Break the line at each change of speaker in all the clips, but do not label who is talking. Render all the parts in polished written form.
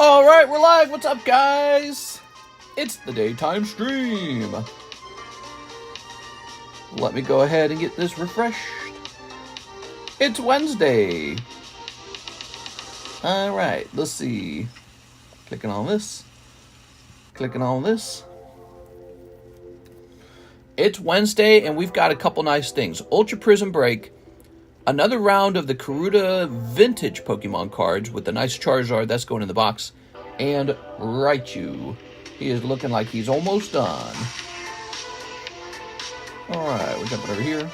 Alright, we're live. What's up, guys? It's the daytime stream. Let me go ahead and get this refreshed. It's Wednesday. Alright, let's see. Clicking on this. Clicking on this. It's Wednesday, and we've got a couple nice things. Ultra Prism Break. Another round of the Karuta Vintage Pokemon cards with the nice Charizard that's going in the box. And Raichu. He is looking like he's almost done. Alright, we're jumping over here.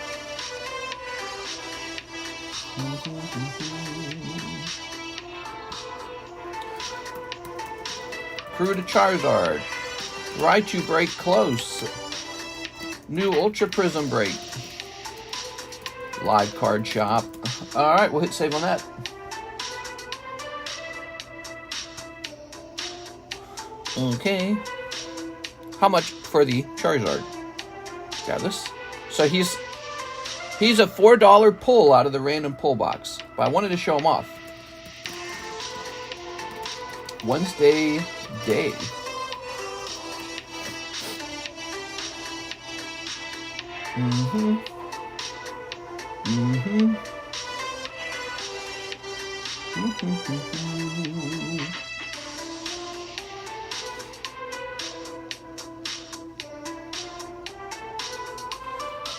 Karuta Charizard. Raichu break close. New Ultra Prism break. Live card shop. Alright, we'll hit save on that. Okay. How much for the Charizard? Got this. So he's a $4 pull out of the random pull box. But I wanted to show him off. Wednesday day.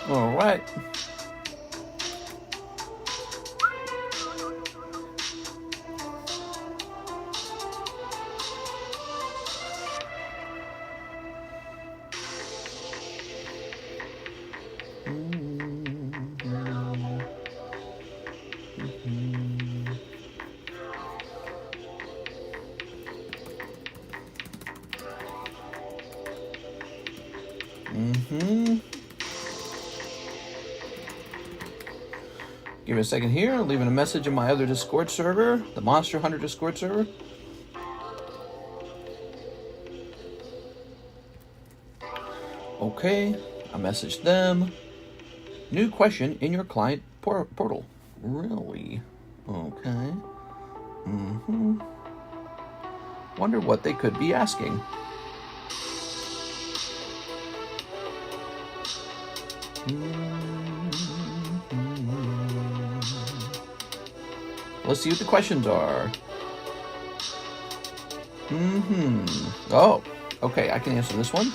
All right. Give me a second here. Leaving a message in my other Discord server, the Monster Hunter Discord server. Okay, I messaged them. New question in your client portal. Really? Okay. Wonder what they could be asking. Let's see what the questions are. Oh, okay, I can answer this one.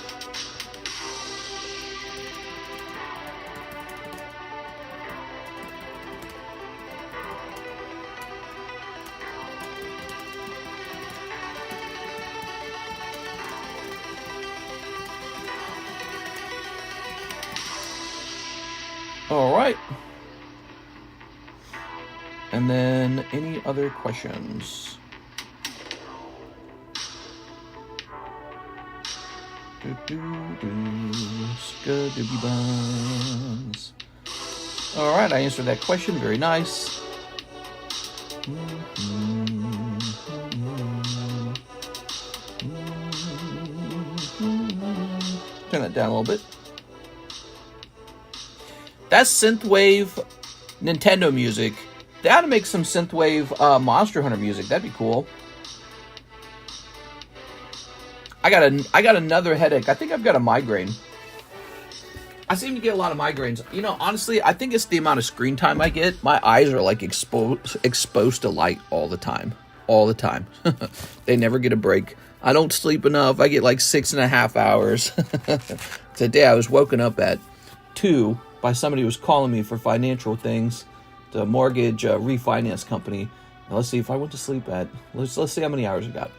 All right. And then, any other questions? All right, I answered that question. Very nice. Turn that down a little bit. That's synthwave Nintendo music. They ought to make some synthwave Monster Hunter music. That'd be cool. I got another headache. I think I've got a migraine. I seem to get a lot of migraines. You know, honestly, I think it's the amount of screen time I get. My eyes are like exposed to light all the time. All the time. They never get a break. I don't sleep enough. I get like 6.5 hours. Today I was woken up at 2 by somebody who was calling me for financial things. The mortgage refinance company. Now let's see if I went to sleep at. Let's see how many hours I got.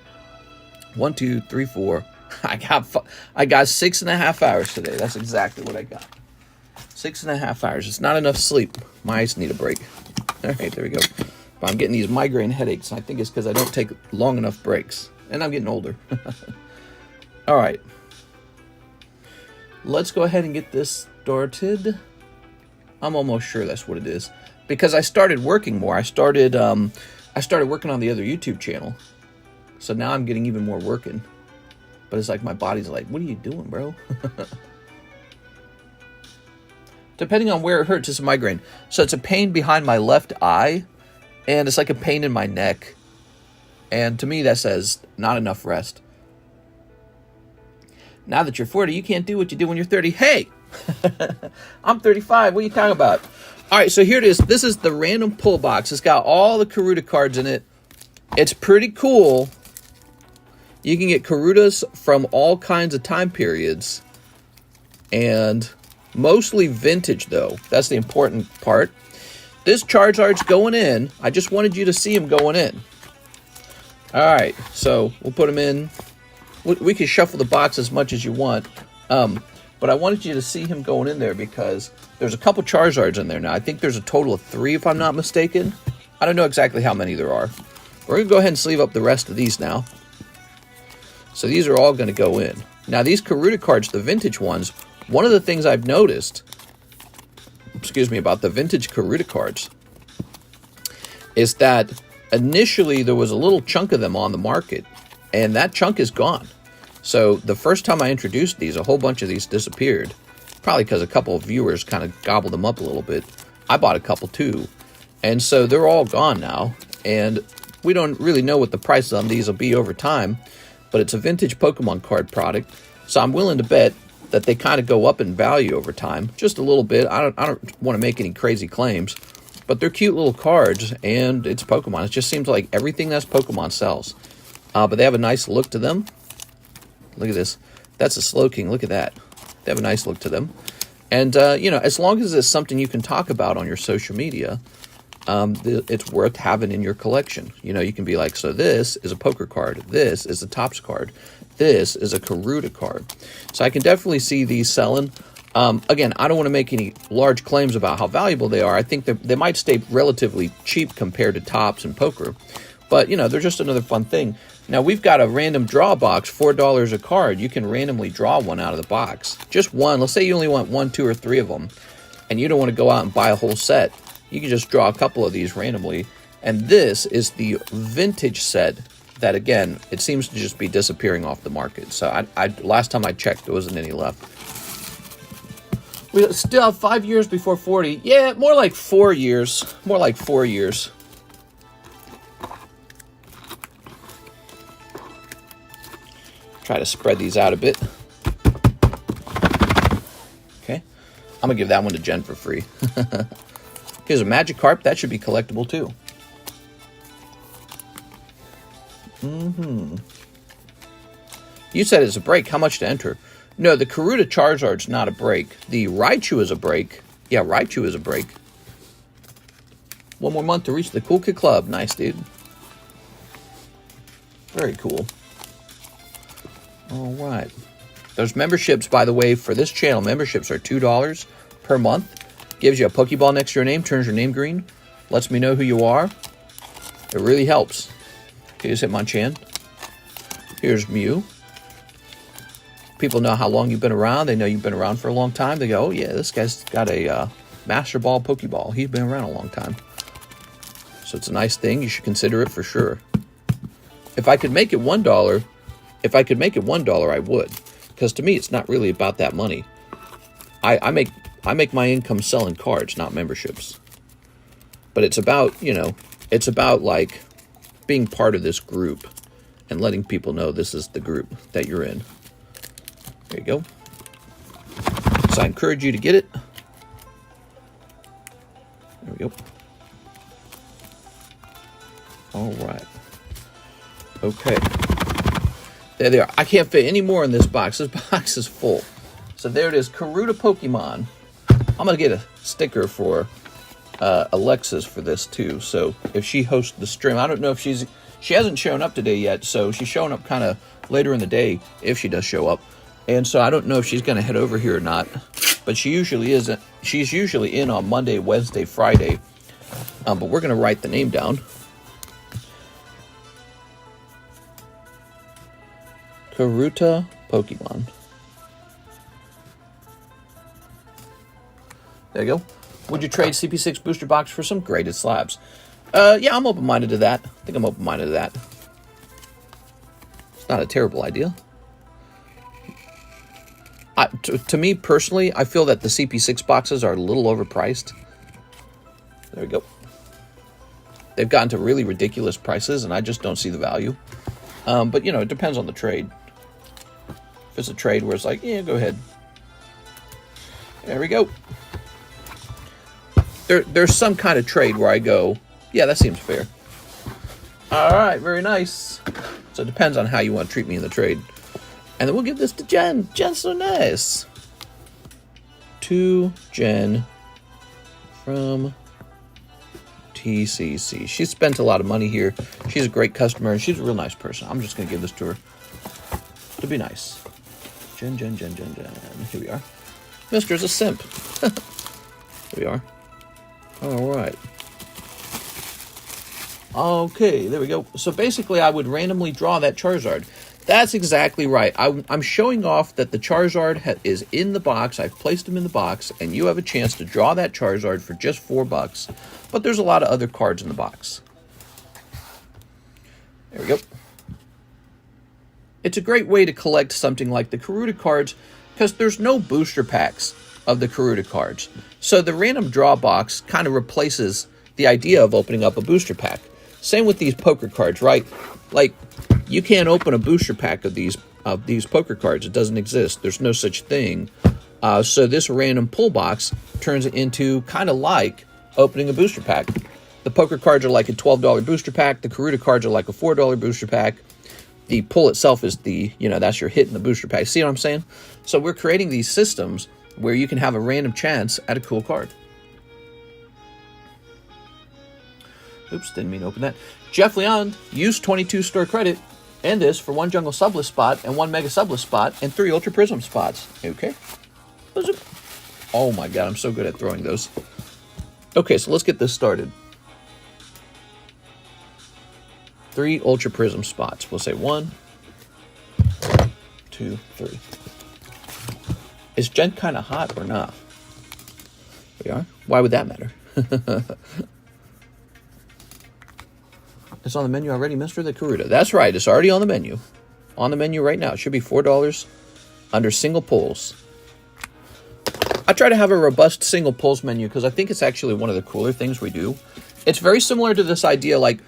1, 2, 3, 4. I got 6.5 hours today. That's exactly what I got. 6.5 hours. It's not enough sleep. My eyes need a break. All right, there we go. But I'm getting these migraine headaches. And I think it's because I don't take long enough breaks, and I'm getting older. All right. Let's go ahead and get this started. I'm almost sure that's what it is. Because I started working more. I started working on the other YouTube channel. So now I'm getting even more working. But it's like my body's like, what are you doing, bro? Depending on where it hurts, it's a migraine. So it's a pain behind my left eye. And it's like a pain in my neck. And to me, that says not enough rest. Now that you're 40, you can't do what you did when you're 30. Hey, I'm 35. What are you talking about? All right, so here it is. This is the random pull box. It's got all the Karuta cards in it. It's pretty cool. You can get Karutas from all kinds of time periods. And mostly vintage, though. That's the important part. This Charizard's going in. I just wanted you to see him going in. All right, so we'll put him in. We can shuffle the box as much as you want. But I wanted you to see him going in there because there's a couple Charizards in there now. I think there's a total of 3, if I'm not mistaken. I don't know exactly how many there are. We're going to go ahead and sleeve up the rest of these now. So these are all going to go in. Now, these Karuta cards, the vintage ones, one of the things I've noticed, about the vintage Karuta cards is that initially there was a little chunk of them on the market, and that chunk is gone. So the first time I introduced these, a whole bunch of these disappeared. Probably because a couple of viewers kind of gobbled them up a little bit. I bought a couple too. And so they're all gone now. And we don't really know what the prices on these will be over time. But it's a vintage Pokemon card product. So I'm willing to bet that they kind of go up in value over time. Just a little bit. I don't want to make any crazy claims. But they're cute little cards. And it's Pokemon. It just seems like everything that's Pokemon sells. But they have a nice look to them. Look at this. That's a Slowking. Look at that. They have a nice look to them. And, as long as it's something you can talk about on your social media, it's worth having in your collection. You can be like, so this is a poker card. This is a Topps card. This is a Karuta card. So I can definitely see these selling. Again, I don't want to make any large claims about how valuable they are. I think they might stay relatively cheap compared to Topps and poker. But, they're just another fun thing. Now, we've got a random draw box, $4 a card. You can randomly draw one out of the box. Just one. Let's say you only want 1, 2, or 3 of them, and you don't want to go out and buy a whole set. You can just draw a couple of these randomly. And this is the vintage set that, again, it seems to just be disappearing off the market. So last time I checked, there wasn't any left. We still have 5 years before 40. Yeah, more like 4 years. More like 4 years. Try to spread these out a bit. Okay. I'm going to give that one to Jen for free. Here's a Magikarp. That should be collectible too. You said it's a break. How much to enter? No, the Karuta Charizard's not a break. The Raichu is a break. Yeah, Raichu is a break. 1 more month to reach the Cool Kid Club. Nice, dude. Very cool. All right. Those memberships, by the way, for this channel, memberships are $2 per month. Gives you a Pokeball next to your name, turns your name green, lets me know who you are. It really helps. Here's Hitmonchan. Here's Mew. People know how long you've been around. They know you've been around for a long time. They go, oh yeah, this guy's got a Master Ball Pokeball. He's been around a long time. So it's a nice thing. You should consider it for sure. If I could make it $1, I would. Because to me, it's not really about that money. I make my income selling cards, not memberships. But it's about, it's about like being part of this group and letting people know this is the group that you're in. There you go. So I encourage you to get it. There we go. All right. Okay. There they are. I can't fit any more in this box. This box is full. So there it is. Karuta Pokemon. I'm going to get a sticker for Alexis for this too. So if she hosts the stream, I don't know if she hasn't shown up today yet. So she's showing up kind of later in the day if she does show up. And so I don't know if she's going to head over here or not. But she usually isn't. She's usually in on Monday, Wednesday, Friday. But we're going to write the name down. Karuta Pokemon. There you go. Would you trade CP6 booster box for some graded slabs? Yeah, I'm open-minded to that. I think I'm open-minded to that. It's not a terrible idea. To me, personally, I feel that the CP6 boxes are a little overpriced. There we go. they've gotten to really ridiculous prices, and I just don't see the value. But, you know, it depends on the trade. If it's a trade where it's like, yeah, go ahead. There we go. There's some kind of trade where I go, yeah, that seems fair. All right, very nice. So it depends on how you want to treat me in the trade. And then we'll give this to Jen. Jen's so nice. To Jen from TCC. She spent a lot of money here. She's a great customer, and she's a real nice person. I'm just going to give this to her to be nice. Jen. Here we are. Mister's a simp. Here we are. All right. Okay, there we go. So basically, I would randomly draw that Charizard. That's exactly right. I'm showing off that the Charizard is in the box. I've placed him in the box, and you have a chance to draw that Charizard for just $4. But there's a lot of other cards in the box. There we go. It's a great way to collect something like the Karuta cards, because there's no booster packs of the Karuta cards. So the random draw box kind of replaces the idea of opening up a booster pack. Same with these poker cards, right? Like, you can't open a booster pack of these poker cards. It doesn't exist. There's no such thing. So this random pull box turns it into kind of like opening a booster pack. The poker cards are like a $12 booster pack. The Karuta cards are like a $4 booster pack. The pull itself is that's your hit in the booster pack. See what I'm saying? So we're creating these systems where you can have a random chance at a cool card. Oops, didn't mean to open that. Jeff Leon used 22 store credit and this for 1 jungle sublist spot and 1 mega sublist spot and 3 ultra prism spots. Okay. Oh my god, I'm so good at throwing those. Okay, so let's get this started. 3 ultra prism spots. We'll say 1, 2, 3. Is Jen kind of hot or not? We are. Why would that matter? It's on the menu already, Mr. The Karuta. That's right. It's already on the menu. On the menu right now. It should be $4 under single pulls. I try to have a robust single pulls menu because I think it's actually one of the cooler things we do. It's very similar to this idea, like,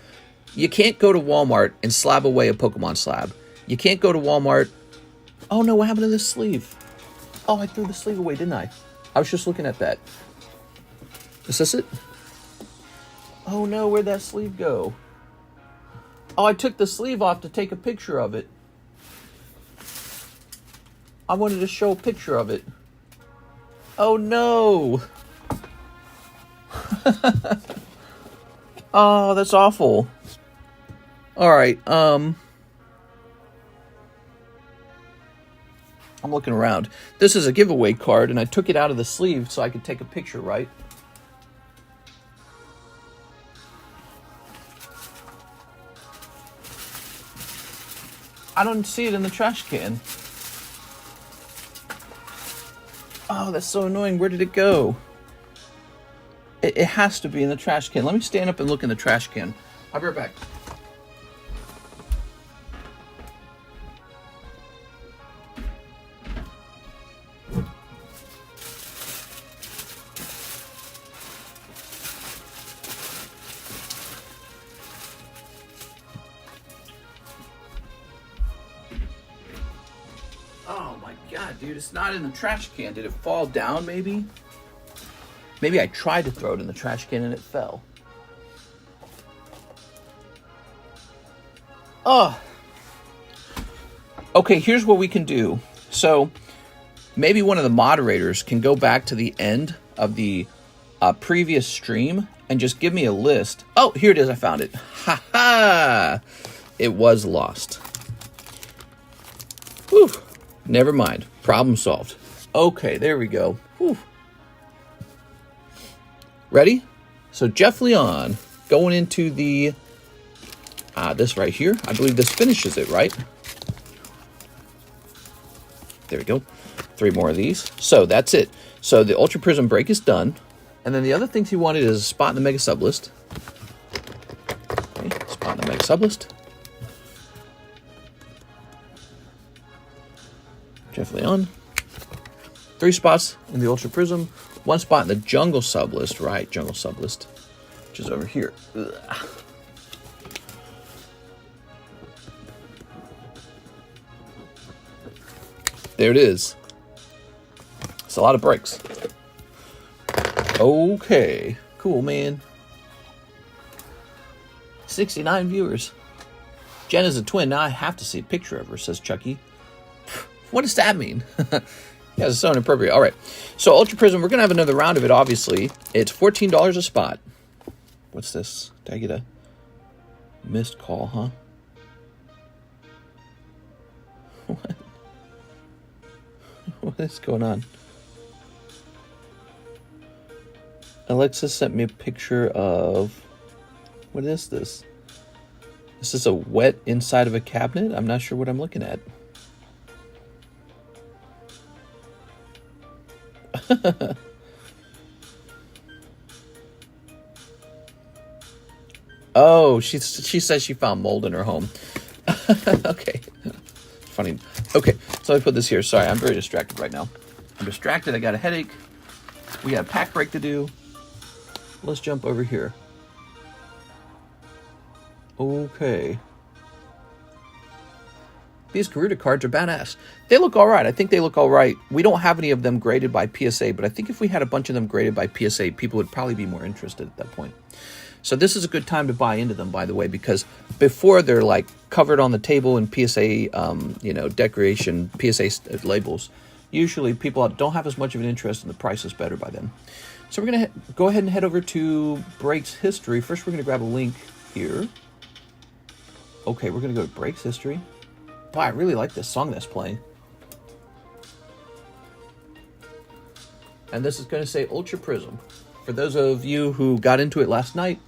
you can't go to Walmart and slab away a Pokemon slab. You can't go to Walmart. Oh, no, what happened to this sleeve? Oh, I threw the sleeve away, didn't I? I was just looking at that. Is this it? Oh, no, where'd that sleeve go? Oh, I took the sleeve off to take a picture of it. I wanted to show a picture of it. Oh, no. Oh, that's awful. All right. I'm looking around. This is a giveaway card, and I took it out of the sleeve so I could take a picture, right? I don't see it in the trash can. Oh, that's so annoying. Where did it go? It has to be in the trash can. Let me stand up and look in the trash can. I'll be right back. Oh my god, dude, it's not in the trash can. Did it fall down, maybe? Maybe I tried to throw it in the trash can and it fell. Oh. Okay, here's what we can do. So, maybe one of the moderators can go back to the end of the previous stream and just give me a list. Oh, here it is. I found it. Ha ha! It was lost. Whew. Never mind. Problem solved. Okay, there we go. Whew. Ready? So Jeff Leon going into the this right here. I believe this finishes it, right? There we go. 3 more of these. So that's it. So the Ultra Prism break is done. And then the other things he wanted is a spot in the Mega Sublist. Okay, spot in the Mega Sublist. Jeff Leon. 3 spots in the Ultra Prism. 1 spot in the Jungle Sublist. Right, Jungle Sublist. which is over here. Ugh. There it is. It's a lot of breaks. Okay. Cool, man. 69 viewers. Jen is a twin. Now I have to see a picture of her, says Chucky. What does that mean? Yeah, it's so inappropriate. All right. So Ultra Prism, we're going to have another round of it, obviously. It's $14 a spot. What's this? Did I get a missed call, huh? What? What is going on? Alexa sent me a picture of... What is this? Is this a wet inside of a cabinet? I'm not sure what I'm looking at. Oh, she says she found mold in her home. Okay. Funny. Okay, so I put this here. Sorry, I'm very distracted right now. I'm distracted. I got a headache. We got a pack break to do. Let's jump over here. Okay. These Karuta cards are badass. They look all right. I think they look all right. We don't have any of them graded by PSA, but I think if we had a bunch of them graded by PSA, people would probably be more interested at that point. So this is a good time to buy into them, by the way, because before they're like covered on the table in PSA, decoration, PSA labels. Usually people don't have as much of an interest, and the price is better by then. So we're going to go ahead and head over to Breaks History. First, we're going to grab a link here. Okay, we're going to go to Breaks History. Wow, I really like this song that's playing. And this is going to say Ultra Prism. For those of you who got into it last night,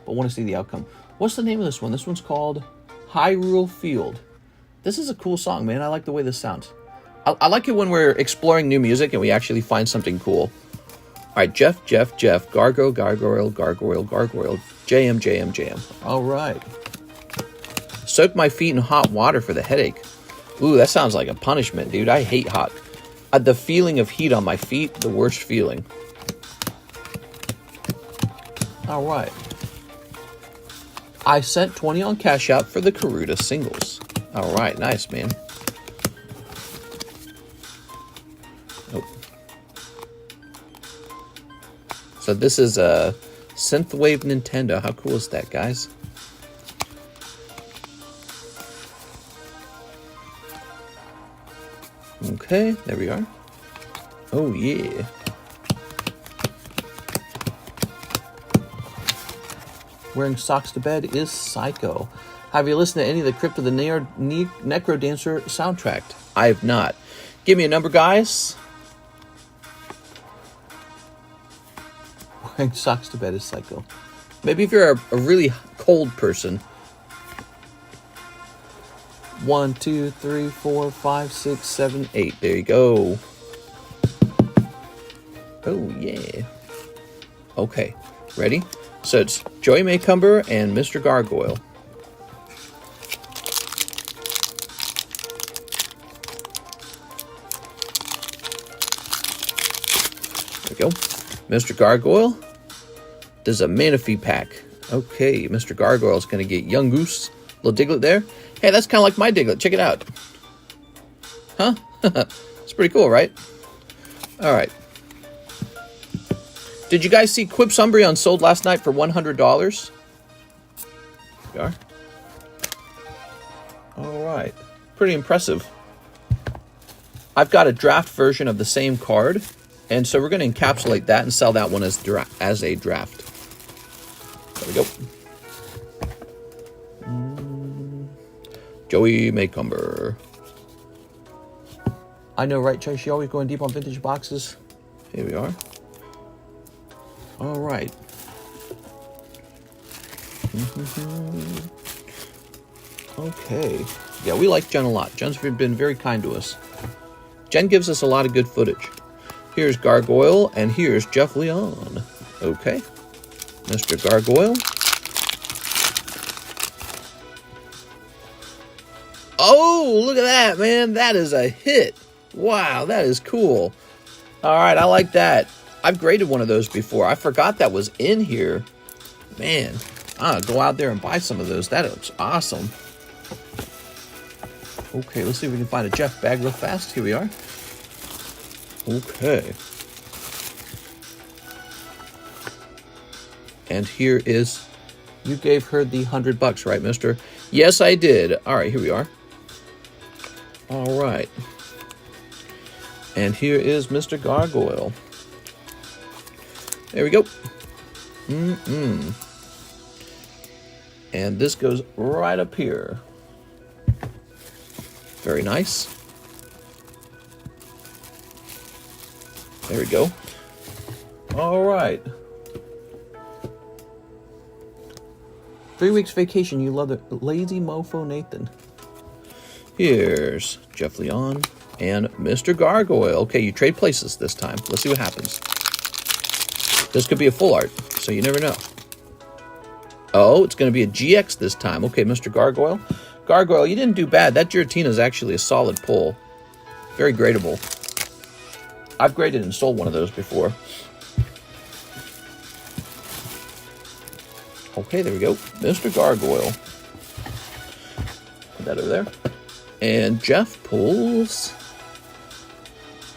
but want to see the outcome. What's the name of this one? This one's called Hyrule Field. This is a cool song, man. I like the way this sounds. I like it when we're exploring new music and we actually find something cool. All right, Jeff, Gargoyle, JM. All right. Soak my feet in hot water for the headache. Ooh, that sounds like a punishment, dude. I hate hot. The feeling of heat on my feet, the worst feeling. All right. I sent 20 on CASHAPP for the Karuta singles. All right, nice, man. Oh. So this is a Synthwave Nintendo. How cool is that, guys? Okay, there we are. Oh, yeah. Wearing socks to bed is psycho. Have you listened to any of the Crypt of the Necro Dancer soundtrack? I have not. Give me a number, guys. Wearing socks to bed is psycho. Maybe if you're a really cold person. 1, 2, 3, 4, 5, 6, 7, 8. There you go. Oh, yeah. Okay. Ready? So it's Joey Maycumber and Mr. Gargoyle. There we go. Mr. Gargoyle. There's a Manaphy pack. Okay, Mr. Gargoyle is going to get Young Goose. Little Diglett there. Hey, that's kind of like my Diglett. Check it out. Huh? It's pretty cool, right? All right. Did you guys see Quip Umbreon sold last night for $100? There we are. All right. Pretty impressive. I've got a draft version of the same card, and so we're going to encapsulate that and sell that one as a draft. There we go. Joey Maycumber. I know, right, Chase? You always going deep on vintage boxes. Here we are. All right. Okay. Yeah, we like Jen a lot. Jen's been very kind to us. Jen gives us a lot of good footage. Here's Gargoyle, and here's Jeff Leon. Okay. Mr. Gargoyle. Oh, look at that, man. That is a hit. Wow, that is cool. All right, I like that. I've graded one of those before. I forgot that was in here. Man, I'll go out there and buy some of those. That looks awesome. Okay, let's see if we can find a Jeff bag real fast. Here we are. Okay. And here is, you gave her the $100, right, mister? Yes, I did. All right, here we are. All right. And here is Mr. Gargoyle. There we go. And this goes right up here. Very nice. There we go. All right. 3 weeks vacation, you love it. Lazy mofo Nathan. Here's Jeff Leon and Mr. Gargoyle. Okay, you trade places this time. Let's see what happens. This could be a full art, so you never know. Oh, it's going to be a GX this time. Okay, Mr. Gargoyle. Gargoyle, you didn't do bad. That Giratina is actually a solid pull. Very gradable. I've graded and sold one of those before. Okay, there we go. Mr. Gargoyle. Put that over there. And Jeff pulls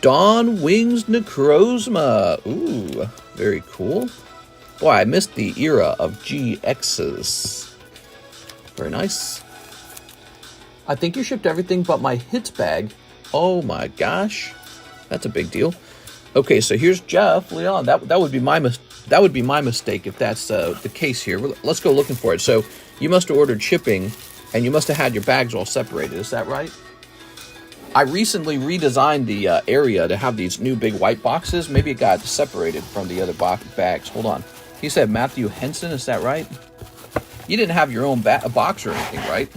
Dawn Wings Necrozma. Ooh, very cool. Boy, I missed the era of GXs. Very nice. I think you shipped everything but my hits bag. Oh my gosh. That's a big deal. Okay, so here's Jeff Leon. That would be my mistake if that's the case here. Let's go looking for it. So you must have ordered shipping, and you must have had your bags all separated. Is that right? I recently redesigned the area to have these new big white boxes. Maybe it got separated from the other bags. Hold on. He said Matthew Henson. Is that right? You didn't have your own box or anything, right?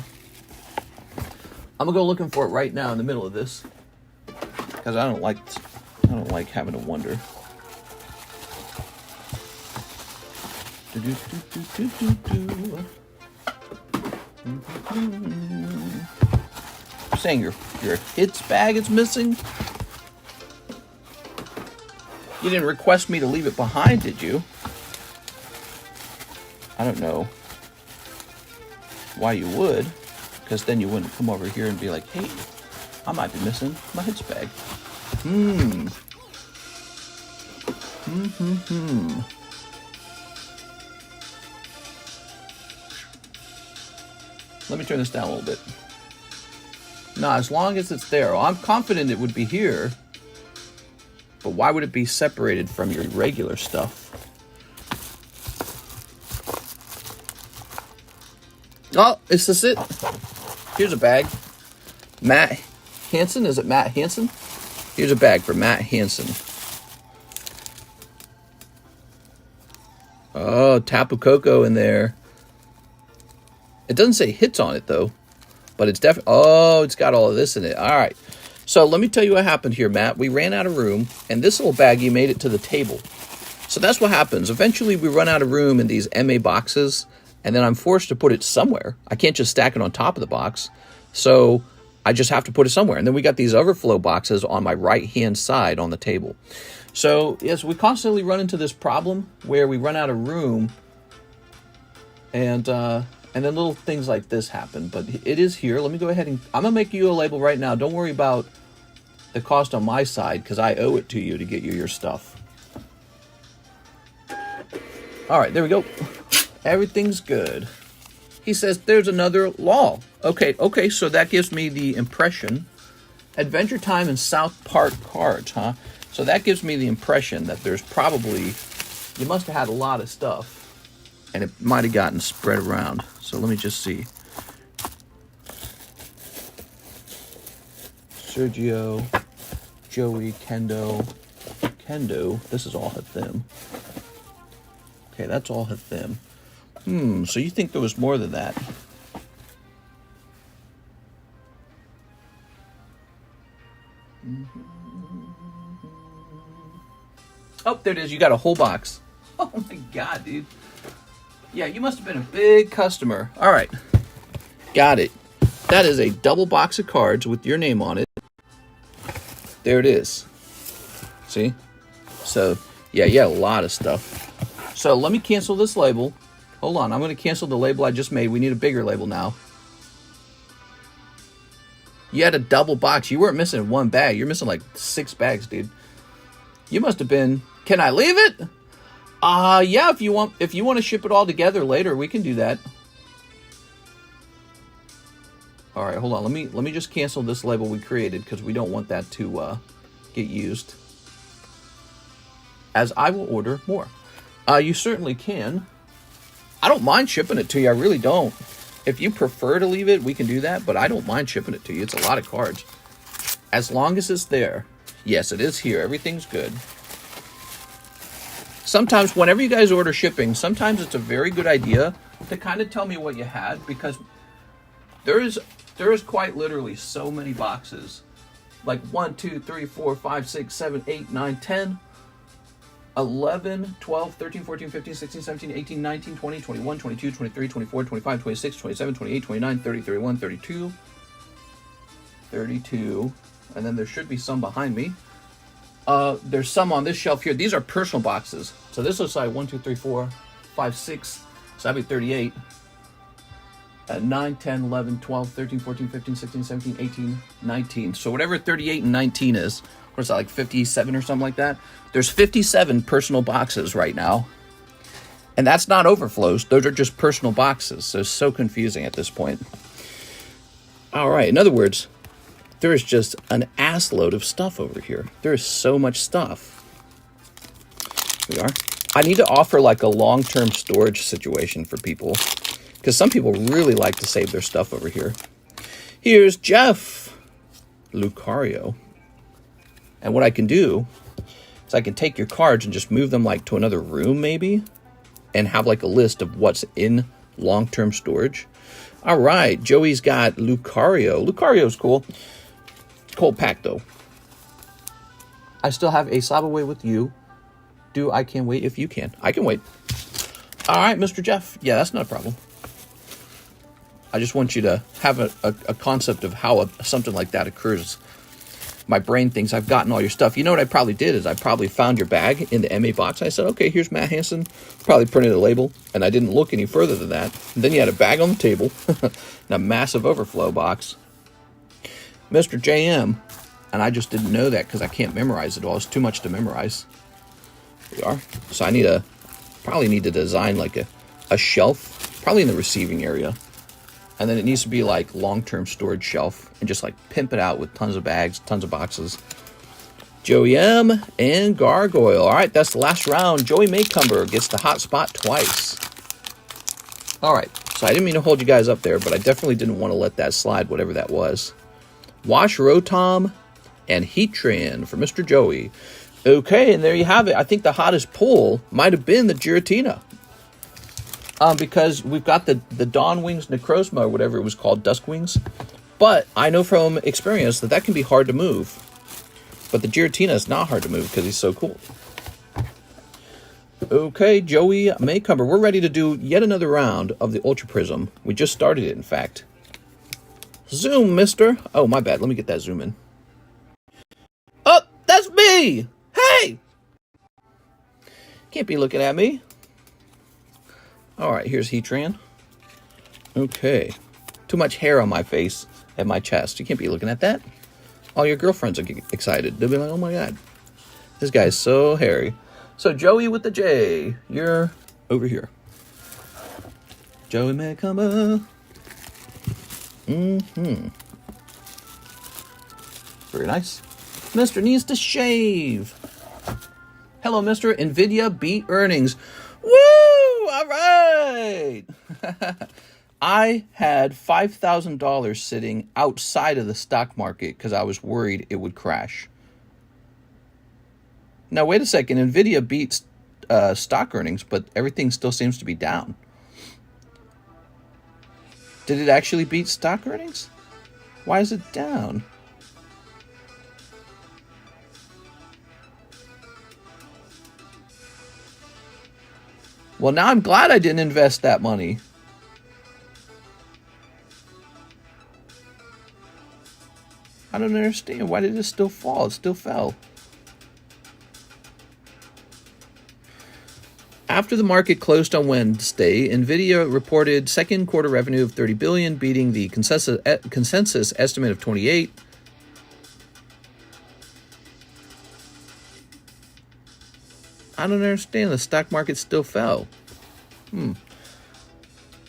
I'm gonna go looking for it right now in the middle of this because I don't like having to wonder. You're saying your hits bag is missing? You didn't request me to leave it behind, did you? I don't know why you would, because then you wouldn't come over here and be like, hey, I might be missing my hits bag. Let me turn this down a little bit. No, as long as it's there. I'm confident it would be here. But why would it be separated from your regular stuff? Oh, is this it? Here's a bag. Matt Hansen? Is it Matt Hansen? Here's a bag for Matt Hansen. Oh, Tapu Koko in there. It doesn't say hits on it, though. But it's definitely... Oh, it's got all of this in it. All right. So let me tell you what happened here, Matt. We ran out of room, and this little baggie made it to the table. So that's what happens. Eventually, we run out of room in these MA boxes, and then I'm forced to put it somewhere. I can't just stack it on top of the box. So I just have to put it somewhere. And then we got these overflow boxes on my right-hand side on the table. So, yes, we constantly run into this problem where we run out of room, and then little things like this happen. But it is here. Let me go ahead and... I'm going to make you a label right now. Don't worry about the cost on my side, because I owe it to you to get you your stuff. All right, there we go. Everything's good. He says there's another law. Okay, so that gives me the impression. Adventure Time and South Park cards, huh? So that gives me the impression that there's probably... You must have had a lot of stuff. And it might have gotten spread around. So let me just see. Sergio, Joey, Kendo. This is all Hathim. Okay, that's all Hathim. So you think there was more than that? Oh, there it is. You got a whole box. Oh my god, dude. Yeah, you must have been a big customer. All right. Got it. That is a double box of cards with your name on it. There it is. See? So, yeah, a lot of stuff. So let me cancel this label. Hold on, I'm going to cancel the label I just made. We need a bigger label now. You had a double box. You weren't missing one bag. You're missing like 6 bags, dude. You must have been... Can I leave it? Yeah, if you want to ship it all together later, we can do that. All right, hold on. Let me just cancel this label we created because we don't want that to get used. As I will order more. You certainly can. I don't mind shipping it to you. I really don't. If you prefer to leave it, we can do that, but I don't mind shipping it to you. It's a lot of cards. As long as it's there. Yes, it is here. Everything's good. Sometimes, whenever you guys order shipping, sometimes it's a very good idea to kind of tell me what you had, because there is quite literally so many boxes. Like 1, 2, 3, 4, 5, 6, 7, 8, 9, 10, 11, 12, 13, 14, 15, 16, 17, 18, 19, 20, 21, 22, 23, 24, 25, 26, 27, 28, 29, 30, 31, 32, 32, and then there should be some behind me. There's some on this shelf here. These are personal boxes. So this looks like 1, 2, 3, 4, 5, 6. So that'd be 38. 9, 10, 11, 12, 13, 14, 15, 16, 17, 18, 19. So whatever 38 and 19 is, what is that, like 57 or something like that? There's 57 personal boxes right now. And that's not overflows. Those are just personal boxes. So it's so confusing at this point. All right. In other words, there is just an ass load of stuff over here. There is so much stuff. Here we are. I need to offer like a long-term storage situation for people, because some people really like to save their stuff over here. Here's Jeff Lucario. And what I can do is I can take your cards and just move them like to another room maybe, and have like a list of what's in long-term storage. All right, Joey's got Lucario. Lucario's cool. Cold pack though. I still have a slab away with you. I can't wait if you can. I can wait. All right, Mr. Jeff. Yeah, that's not a problem. I just want you to have a concept of how something like that occurs. My brain thinks I've gotten all your stuff. You know what I probably did is I probably found your bag in the MA box. I said, okay, here's Matt Hansen. Probably printed a label, and I didn't look any further than that. And then you had a bag on the table and a massive overflow box. Mr. JM, and I just didn't know that because I can't memorize it all. It's too much to memorize. Here we are. So I probably need to design like a shelf, probably in the receiving area. And then it needs to be like long-term storage shelf and just like pimp it out with tons of bags, tons of boxes. Joey M and Gargoyle. All right, that's the last round. Joey Maycumber gets the hot spot twice. All right, so I didn't mean to hold you guys up there, but I definitely didn't want to let that slide, whatever that was. Wash Rotom and Heatran for Mr. Joey. Okay, and there you have it. I think the hottest pull might have been the Giratina. Because we've got the Dawn Wings Necrozma, or whatever it was called, Dusk Wings. But I know from experience that can be hard to move. But the Giratina is not hard to move because he's so cool. Okay, Joey Maycumber, we're ready to do yet another round of the Ultra Prism. We just started it, in fact. Zoom, mister. Oh, my bad. Let me get that zoom in. Oh, that's me! Hey! Can't be looking at me. All right, here's Heatran. Okay. Too much hair on my face and my chest. You can't be looking at that. All your girlfriends will get excited. They'll be like, oh my God. This guy's so hairy. So Joey with the J, you're over here. Joey Maycumber. Very nice. Mr. needs to shave. Hello, Mr. NVIDIA beat earnings. Woo! All right. I had $5,000 sitting outside of the stock market because I was worried it would crash. Now, wait a second. NVIDIA beats stock earnings, but everything still seems to be down. Did it actually beat stock earnings? Why is it down? Well, now I'm glad I didn't invest that money. I don't understand. Why did it still fall? It still fell. After the market closed on Wednesday, NVIDIA reported second quarter revenue of $30 billion, beating the consensus estimate of 28. I don't understand. The stock market still fell.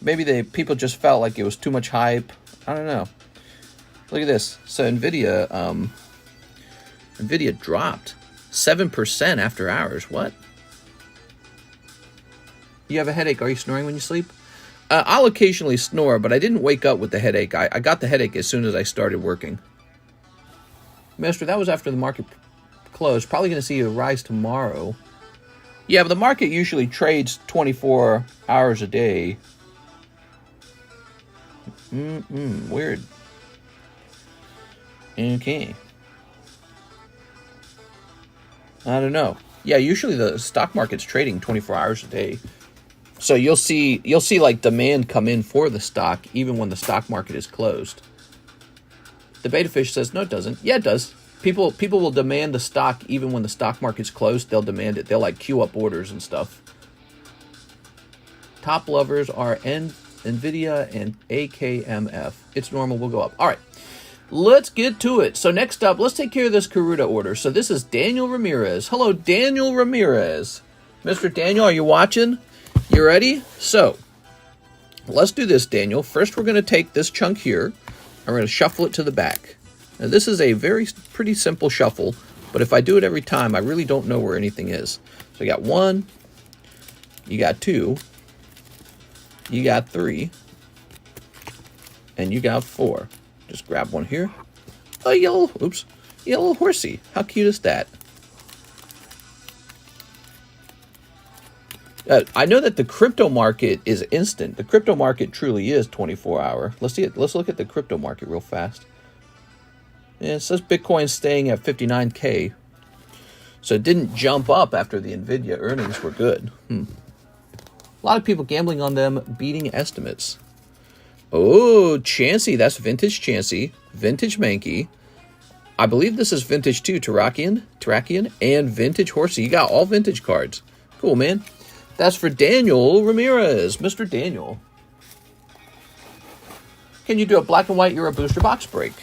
Maybe people just felt like it was too much hype. I don't know. Look at this. So NVIDIA dropped 7% after hours. What? You have a headache. Are you snoring when you sleep? I'll occasionally snore, but I didn't wake up with the headache. I got the headache as soon as I started working. Master, that was after the market closed. Probably going to see a rise tomorrow. Yeah, but the market usually trades 24 hours a day. Weird. Okay. I don't know. Yeah, usually the stock market's trading 24 hours a day. So you'll see like demand come in for the stock even when the stock market is closed. The beta fish says no, it doesn't. Yeah, it does. People will demand the stock even when the stock market's closed. They'll demand it. They'll like queue up orders and stuff. Top lovers are NVIDIA and AKMF. It's normal. We'll go up. All right. Let's get to it. So next up, let's take care of this Karuta order. So this is Daniel Ramirez. Hello, Daniel Ramirez. Mr. Daniel, are you watching? You ready? So let's do this, Daniel. First, we're going to take this chunk here. I'm going to shuffle it to the back. Now, this is a pretty simple shuffle, but if I do it every time, I really don't know where anything is. So you got 1, you got 2, you got 3, and you got 4. Just grab one here. Oh, you got a little horsey. How cute is that? I know that the crypto market is instant. The crypto market truly is 24-hour. Let's see it. Let's look at the crypto market real fast. Yeah, it says Bitcoin's staying at 59K. So it didn't jump up after the NVIDIA earnings were good. A lot of people gambling on them beating estimates. Oh, Chansey. That's vintage Chansey. Vintage Mankey. I believe this is vintage too. Terrakion, and vintage Horsey. You got all vintage cards. Cool, man. That's for Daniel Ramirez. Mr. Daniel. Can you do a black and white Euro booster box break?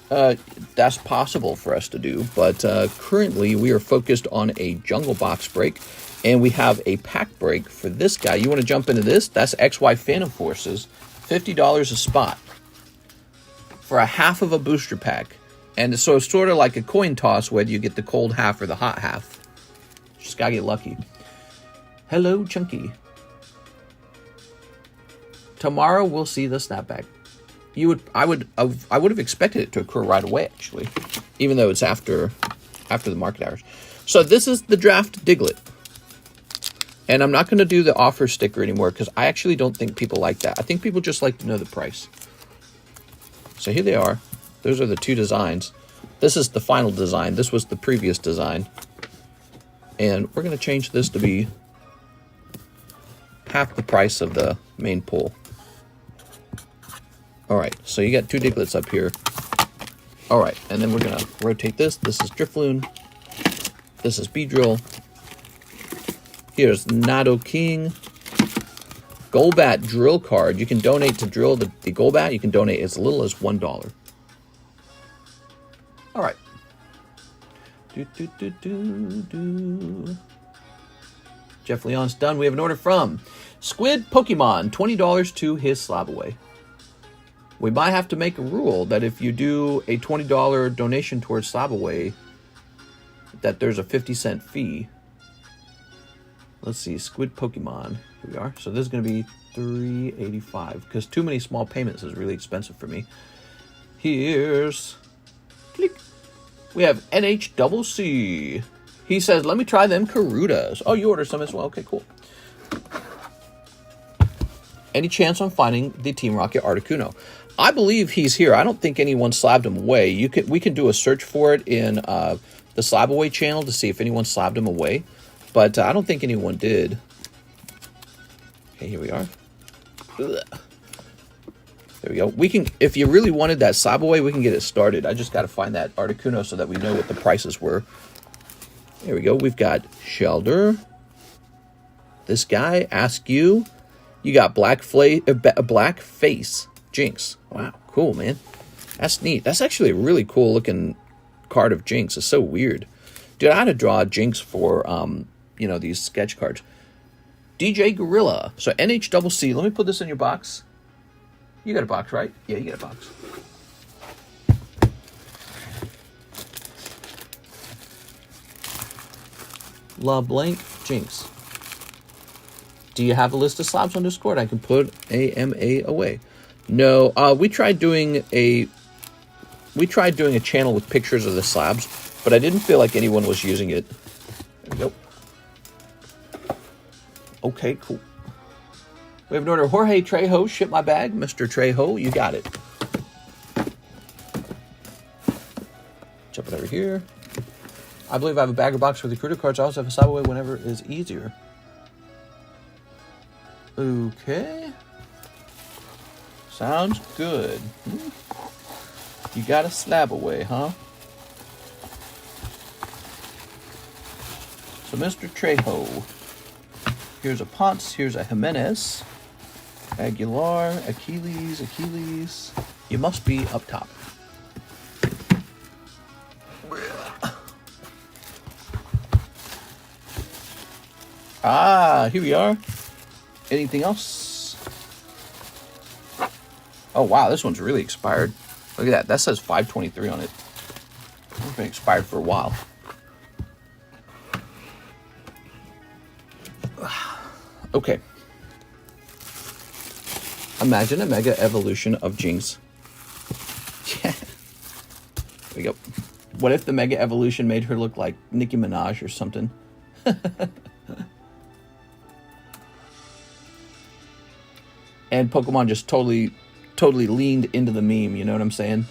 That's possible for us to do, but currently we are focused on a jungle box break, and we have a pack break for this guy. You want to jump into this? That's XY Phantom Forces. $50 a spot for a half of a booster pack. And so it's sort of like a coin toss, whether you get the cold half or the hot half. Just gotta get lucky. Hello, Chunky. Tomorrow we'll see the snapback. I would have expected it to occur right away, actually, even though it's after the market hours. So this is the draft Diglett. And I'm not going to do the offer sticker anymore because I actually don't think people like that. I think people just like to know the price. So here they are. Those are the two designs. This is the final design. This was the previous design. And we're going to change this to be half the price of the main pull. All right, so you got two Digletts up here. All right, and then we're going to rotate this. This is Drifloon. This is Beedrill. Here's Nidoking. Golbat drill card. You can donate to drill the Golbat. You can donate as little as $1. All right. Jeff Leon's done. We have an order from Squid Pokemon. $20 to his slab away. We might have to make a rule that if you do a $20 donation towards slab away, that there's a 50-cent fee. Let's see, Squid Pokemon. Here we are. So this is going to be $3.85 because too many small payments is really expensive for me. Here's click. We have NHCC. He says, "Let me try them Karutas." Oh, you ordered some as well. Okay, cool. Any chance on finding the Team Rocket Articuno? I believe he's here. I don't think anyone slabbed him away. We can do a search for it in the Slab Away channel to see if anyone slabbed him away. But I don't think anyone did. Okay, here we are. Ugh. There we go. We can, if you really wanted that slab away, we can get it started. I just got to find that Articuno so that we know what the prices were. There we go. We've got Shelder. This guy, Ask You. You got Black Face Jinx. Wow, cool, man. That's neat. That's actually a really cool looking card of Jinx. It's so weird. Dude, I had to draw a Jinx for, you know, these sketch cards. DJ Gorilla. So NHCC. Let me put this in your box. You got a box, right? Yeah, you got a box. La Blanc Jinx. Do you have a list of slabs on Discord? I can put AMA away. No, we tried doing a channel with pictures of the slabs, but I didn't feel like anyone was using it. There we go. Okay, cool. We have an order. Jorge Trejo, ship my bag. Mr. Trejo, you got it. Jump it over here. I believe I have a bagger box with the Karuta cards. I also have a Subway whenever it is easier. Okay. Sounds good. You got a slab away, huh? So, Mr. Trejo. Here's a Ponce. Here's a Jimenez. Aguilar. Achilles. You must be up top. Ah, here we are. Anything else? Oh, wow, this one's really expired. Look at that. That says 523 on it. It's been expired for a while. Okay. Imagine a mega evolution of Jinx. Yeah. There we go. What if the mega evolution made her look like Nicki Minaj or something? And Pokemon just totally leaned into the meme, you know what I'm saying?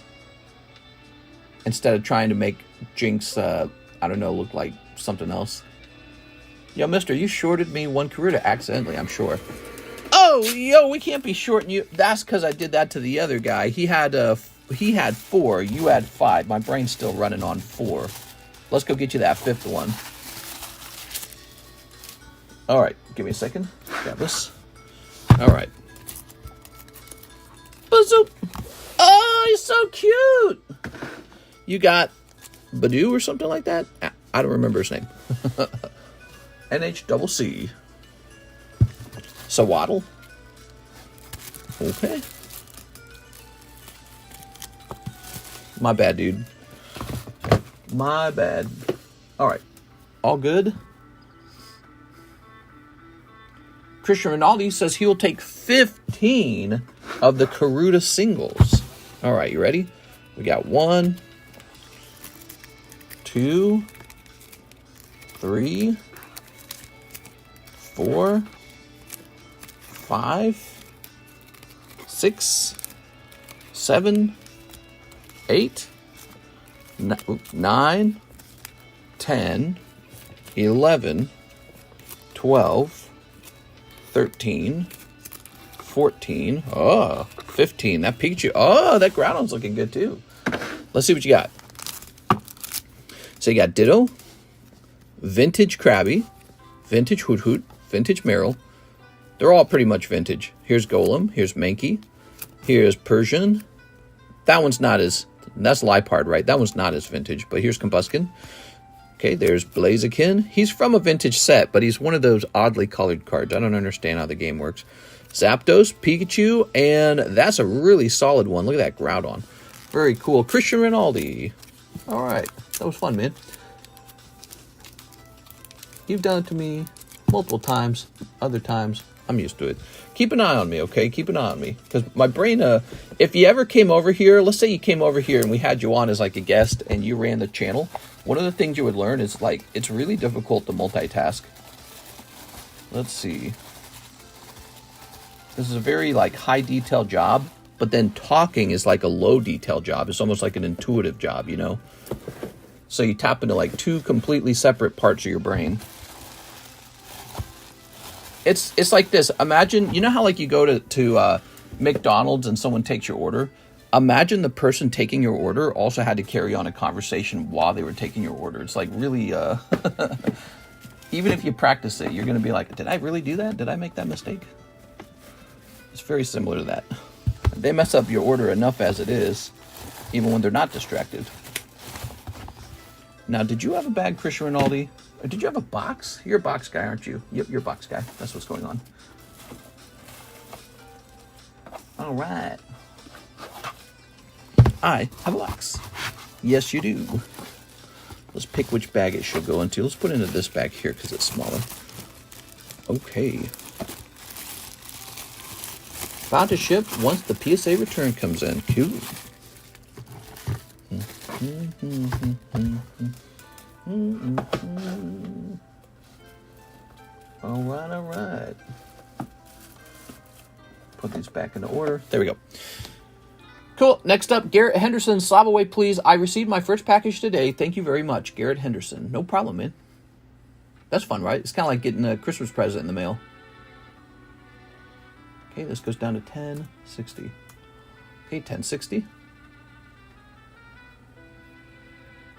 Instead of trying to make Jinx, I don't know, look like something else. Yo, mister, you shorted me one Karuta accidentally, I'm sure. Oh, yo, we can't be shorting you. That's because I did that to the other guy. He had 4, you had 5. My brain's still running on 4. Let's go get you that 5th one. All right, give me a second. Grab this. All right. Oh, you're so cute. You got Badoo or something like that? I don't remember his name. NHCC. Sawaddle. Okay. My bad, dude. My bad. All right. All good. Christian Rinaldi says he will take 15 of the Karuta singles. All right, you ready? We got 1, 2, 3, 4, 5, 6, 7, 8, 9, 10, 11, 12, 13, 14, 15. That Pikachu. Oh, that Groudon's looking good too. Let's see what you got. So you got Ditto, Vintage Krabby, Vintage Hoot Hoot, Vintage Meryl. They're all pretty much vintage. Here's Golem. Here's Mankey. Here's Persian. That one's not as... That's Liepard, right? That one's not as vintage. But here's Combuskin. Okay, there's Blaziken. He's from a vintage set, but he's one of those oddly colored cards. I don't understand how the game works. Zapdos, Pikachu, and that's a really solid one. Look at that Groudon. Very cool. Christian Rinaldi. All right. That was fun, man. You've done it to me multiple times. Other times, I'm used to it. Keep an eye on me, okay? Keep an eye on me. Because my brain, if you ever came over here, let's say you came over here and we had you on as like a guest and you ran the channel, one of the things you would learn is like, it's really difficult to multitask. Let's see. This is a very like high detail job, but then talking is like a low detail job. It's almost like an intuitive job, you know? So you tap into like 2 completely separate parts of your brain. It's like this. Imagine, you know how like you go to McDonald's and someone takes your order? Imagine the person taking your order also had to carry on a conversation while they were taking your order. It's like really, even if you practice it, you're going to be like, did I really do that? Did I make that mistake? It's very similar to that. They mess up your order enough as it is, even when they're not distracted. Now, did you have a bag, Chris Rinaldi? Or did you have a box? You're a box guy, aren't you? Yep, you're a box guy. That's what's going on. All right. I have a box. Yes, you do. Let's pick which bag it should go into. Let's put it into this bag here because it's smaller. Okay. About to ship once the PSA return comes in. Cool. All right. Put these back into order. There we go. Cool. Next up, Garrett Henderson. Slab away, please. I received my first package today. Thank you very much, Garrett Henderson. No problem, man. That's fun, right? It's kind of like getting a Christmas present in the mail. Okay, this goes down to 1060. Okay, 1060.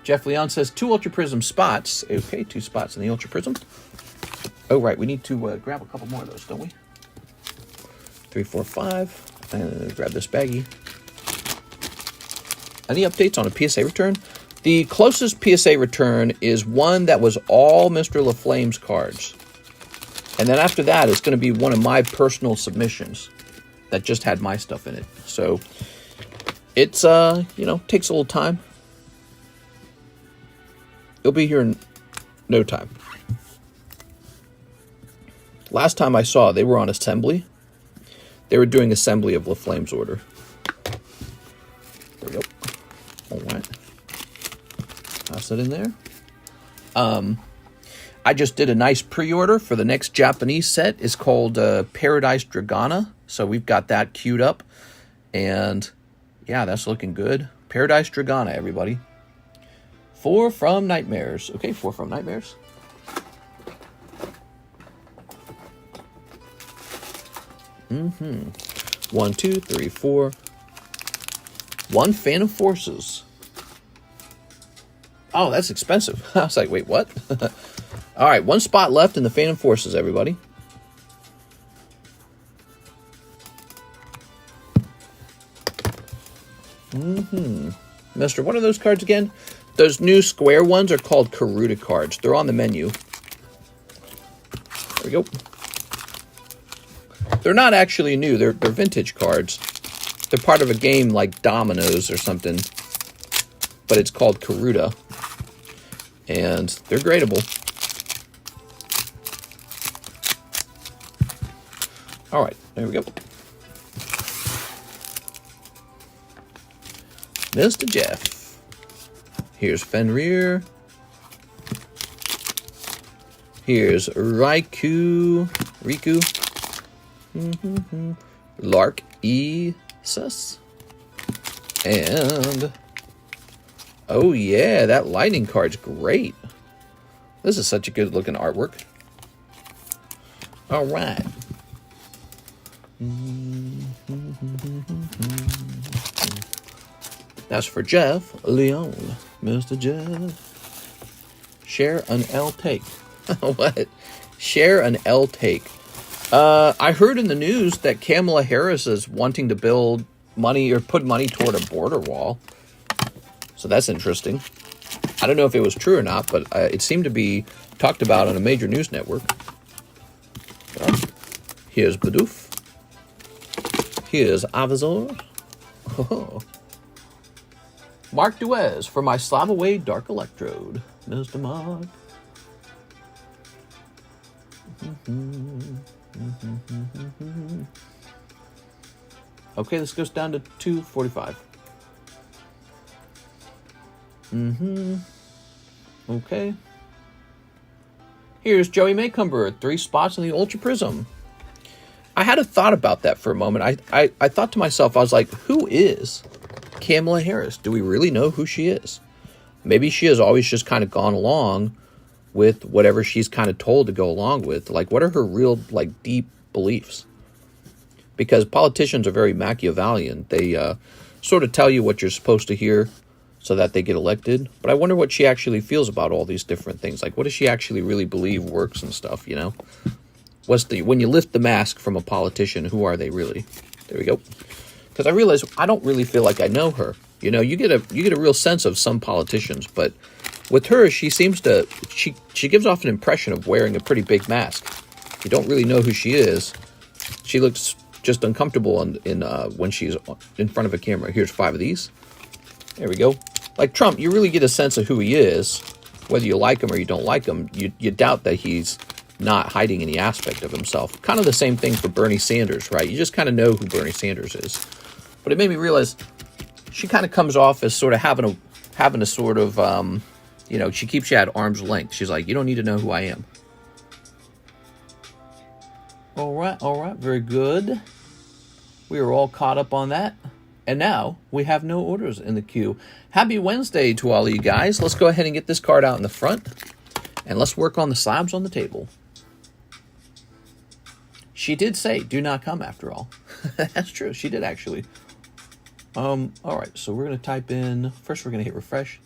Jeff Leon says 2 Ultra Prism spots. Okay, 2 spots in the Ultra Prism. Oh, right. We need to grab a couple more of those, don't we? 3, 4, 5. And grab this baggie. Any updates on a PSA return? The closest PSA return is one that was all Mr. LaFlame's cards. And then after that, it's going to be one of my personal submissions that just had my stuff in it. So it's, you know, takes a little time. It'll be here in no time. Last time I saw, they were on assembly. They were doing assembly of LaFlame's order. There we go. All right. Toss it in there. I just did a nice pre-order for the next Japanese set. It's called Paradise Dragana. So we've got that queued up. And yeah, that's looking good. Paradise Dragana, everybody. 4 from Nightmares. Okay, 4 from Nightmares. Mm-hmm. 1, 2, 3, 4. 1 Phantom Forces. Oh, that's expensive. I was like, wait, what? All right, 1 spot left in the Phantom Forces, everybody. Mister, what are those cards again? Those new square ones are called Karuta cards. They're on the menu. There we go. They're not actually new. They're vintage cards. They're part of a game like Dominoes or something. But it's called Karuta. And they're gradable. All right, there we go. Mr. Jeff. Here's Fenrir. Here's Riku. Lark Esus. And oh yeah, that lightning card's great. This is such a good looking artwork. All right. That's for Jeff Leon. Mr. Jeff. Share an L take. What? Share an L take. I heard in the news that Kamala Harris is wanting to build money or put money toward a border wall. So that's interesting. I don't know if it was true or not, but it seemed to be talked about on a major news network. Here's Bidoof. Here's Avazor. Oh. Mark Duez for my Slab Away Dark Electrode. Mr. Mark. Okay, this goes down to 245. Okay. Here's Joey Maycumber, 3 spots in the Ultra Prism. I had a thought about that for a moment. I thought to myself, I was like, who is Kamala Harris? Do we really know who she is? Maybe she has always just kind of gone along with whatever she's kind of told to go along with. Like, what are her real, like, deep beliefs? Because politicians are very Machiavellian. They sort of tell you what you're supposed to hear, so that they get elected. But I wonder what she actually feels about all these different things. Like, what does she actually really believe works and stuff, you know? When you lift the mask from a politician, who are they really? There we go. Because I realize I don't really feel like I know her. You know, you get a real sense of some politicians, but with her, she seems to, she gives off an impression of wearing a pretty big mask. You don't really know who she is. She looks just uncomfortable when she's in front of a camera. Here's 5 of these. There we go. Like Trump, you really get a sense of who he is, whether you like him or you don't like him. You doubt that he's not hiding any aspect of himself. Kind of the same thing for Bernie Sanders, right? You just kind of know who Bernie Sanders is. But it made me realize she kind of comes off as sort of having a sort of, you know, she keeps you at arm's length. She's like, you don't need to know who I am. All right, very good. We are all caught up on that. And now we have no orders in the queue. Happy Wednesday to all of you guys. Let's go ahead and get this card out in the front. And let's work on the slabs on the table. She did say, do not come after all. That's true. She did actually. All right, so we're going to type in, first we're going to hit refresh.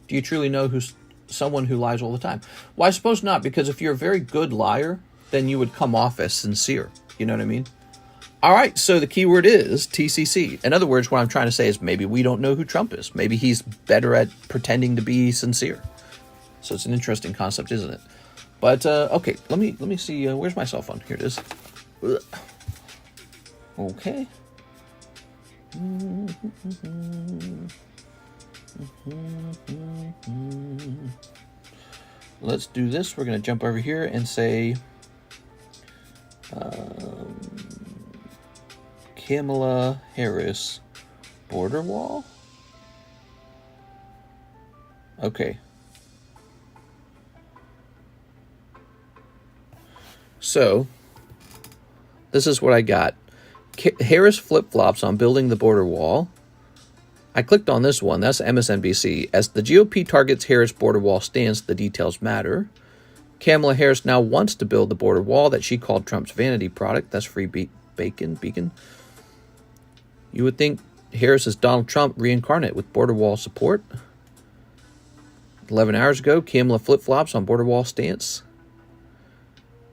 Do you truly know who's someone who lies all the time? Well, I suppose not, because if you're a very good liar, then you would come off as sincere. You know what I mean? All right, so the keyword is TCC. In other words, what I'm trying to say is maybe we don't know who Trump is. Maybe he's better at pretending to be sincere. So it's an interesting concept, isn't it? But, okay, let me see, where's my cell phone? Here it is. Ugh. Okay. Let's do this. We're going to jump over here and say Kamala Harris border wall. Okay. So, this is what I got. Harris flip-flops on building the border wall. I clicked on this one. That's MSNBC. As the GOP targets Harris border wall stance, the details matter. Kamala Harris now wants to build the border wall that she called Trump's vanity product. That's free beacon. You would think Harris is Donald Trump reincarnate with border wall support. 11 hours ago, Kamala flip-flops on border wall stance.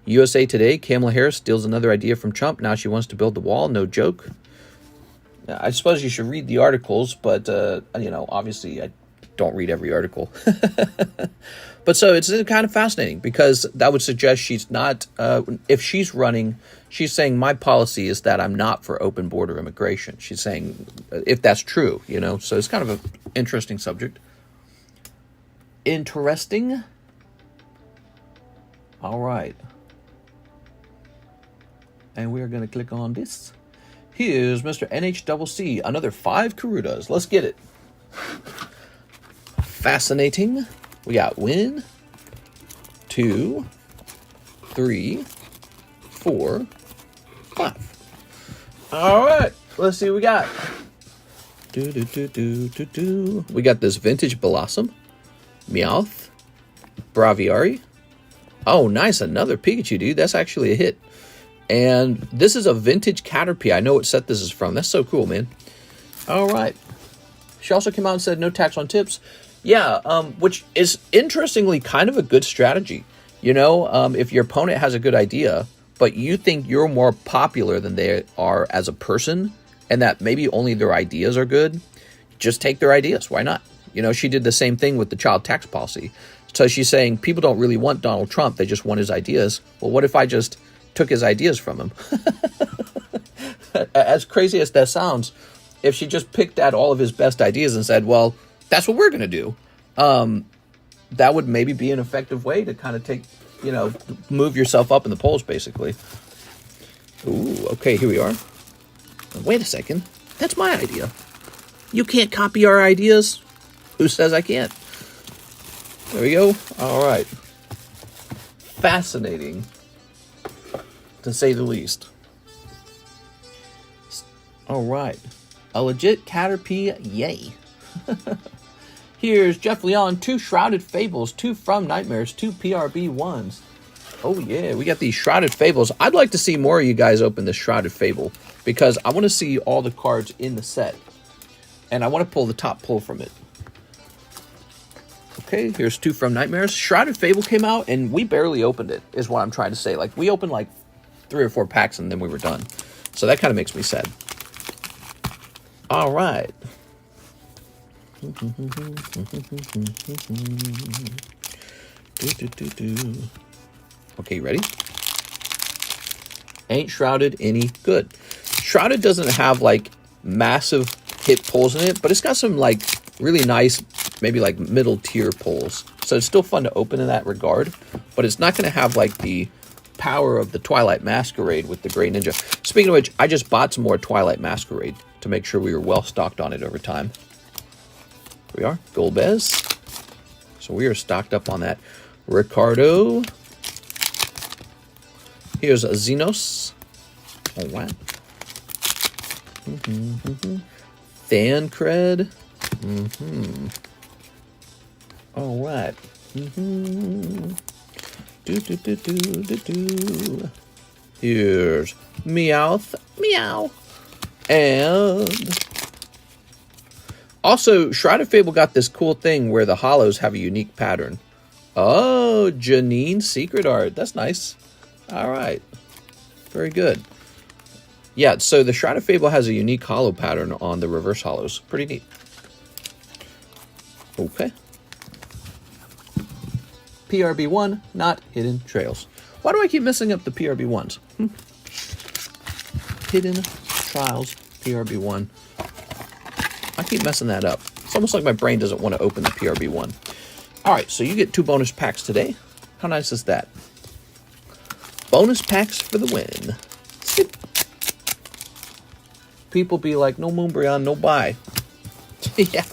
USA Today, Kamala Harris steals another idea from Trump. Now she wants to build the wall. No joke. I suppose you should read the articles, but, you know, obviously I don't read every article. But so it's kind of fascinating because that would suggest she's not, if she's running, she's saying my policy is that I'm not for open border immigration. She's saying if that's true, you know, so it's kind of an interesting subject. Interesting. All right. And we are going to click on this. Here's Mr. NHCC, another 5 Karutas. Let's get it. Fascinating. We got 1, 2, 3, 4, 5. All right. Let's see what we got. We got this vintage Blossom, Meowth, Braviary. Oh, nice. Another Pikachu, dude. That's actually a hit. And this is a vintage Caterpie. I know what set this is from. That's so cool, man. All right. She also came out and said no tax on tips. Yeah, which is interestingly kind of a good strategy. You know, if your opponent has a good idea, but you think you're more popular than they are as a person, and that maybe only their ideas are good, just take their ideas. Why not? You know, she did the same thing with the child tax policy. So she's saying people don't really want Donald Trump. They just want his ideas. Well, what if I just took his ideas from him? As crazy as that sounds, if she just picked at all of his best ideas and said, well, that's what we're going to do, that would maybe be an effective way to kind of take, you know, move yourself up in the polls, basically. Ooh, okay, here we are. Wait a second. That's my idea. You can't copy our ideas. Who says I can't? There we go. All right. Fascinating, to say the least. All right. A legit Caterpie, yay. Here's Jeff Leon, 2 Shrouded Fables, 2 From Nightmares, 2 PRB ones. Oh yeah, we got these Shrouded Fables. I'd like to see more of you guys open this Shrouded Fable because I want to see all the cards in the set. And I want to pull the top pull from it. Okay, here's 2 from Nightmares. Shrouded Fable came out, and we barely opened it, is what I'm trying to say. Like, we opened like 3 or 4 packs, and then we were done. So that kind of makes me sad. All right. Okay, ready? Ain't Shrouded any good. Shrouded doesn't have, like, massive hit pulls in it, but it's got some, like, really nice, maybe, like, middle-tier pulls. So it's still fun to open in that regard, but it's not going to have, like, the power of the Twilight Masquerade with the Gray Ninja. Speaking of which, I just bought some more Twilight Masquerade to make sure we were well stocked on it over time. Here we are, Golbez. So we are stocked up on that. Ricardo. Here's a Xenos. All right. Thancred. All right. Here's Meowth. Meow. And also, Shrouded Fable got this cool thing where the holos have a unique pattern. Oh, Janine Secret Art. That's nice. All right. Very good. Yeah, so the Shrouded Fable has a unique holo pattern on the reverse holos. Pretty neat. Okay. PRB1, not Hidden Trails. Why do I keep messing up the PRB1s? Hidden Trials PRB1. I keep messing that up. It's almost like my brain doesn't want to open the PRB1. All right, so you get 2 bonus packs today. How nice is that? Bonus packs for the win. Sit. People be like, no Moonbreon, no buy. Yeah.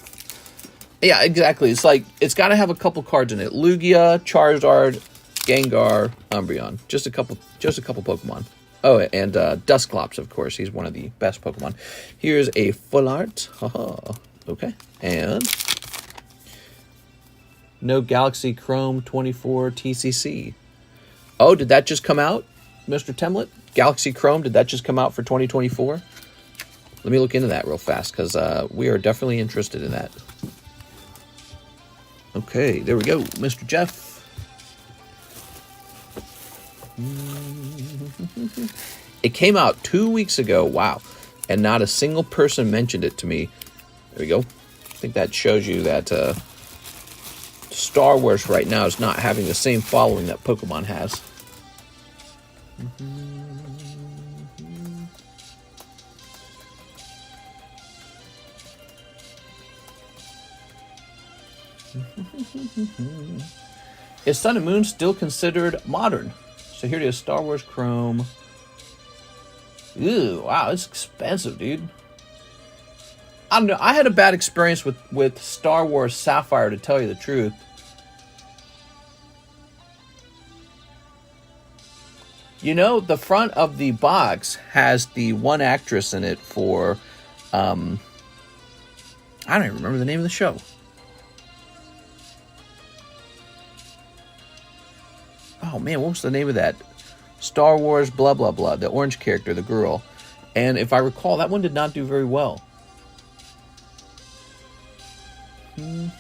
Yeah, exactly. It's like, it's got to have a couple cards in it. Lugia, Charizard, Gengar, Umbreon. Just a couple Pokemon. Oh, and Dusclops, of course. He's one of the best Pokemon. Here's a full art. Haha. Okay. And no Galaxy Chrome 24 TCC. Oh, did that just come out, Mr. Temlet? Galaxy Chrome, did that just come out for 2024? Let me look into that real fast, because we are definitely interested in that. Okay, there we go, Mr. Jeff. It came out 2 weeks ago, wow, and not a single person mentioned it to me. There we go. I think that shows you that Star Wars right now is not having the same following that Pokemon has. Is Sun and Moon still considered modern? So here it is, Star Wars Chrome. Ew, wow, it's expensive, dude. I don't know. I had a bad experience with Star Wars Sapphire, to tell you the truth. You know, the front of the box has the one actress in it for, I don't even remember the name of the show. Oh man, what was the name of that? Star Wars blah blah blah, the orange character, the girl. And if I recall, that one did not do very well. Do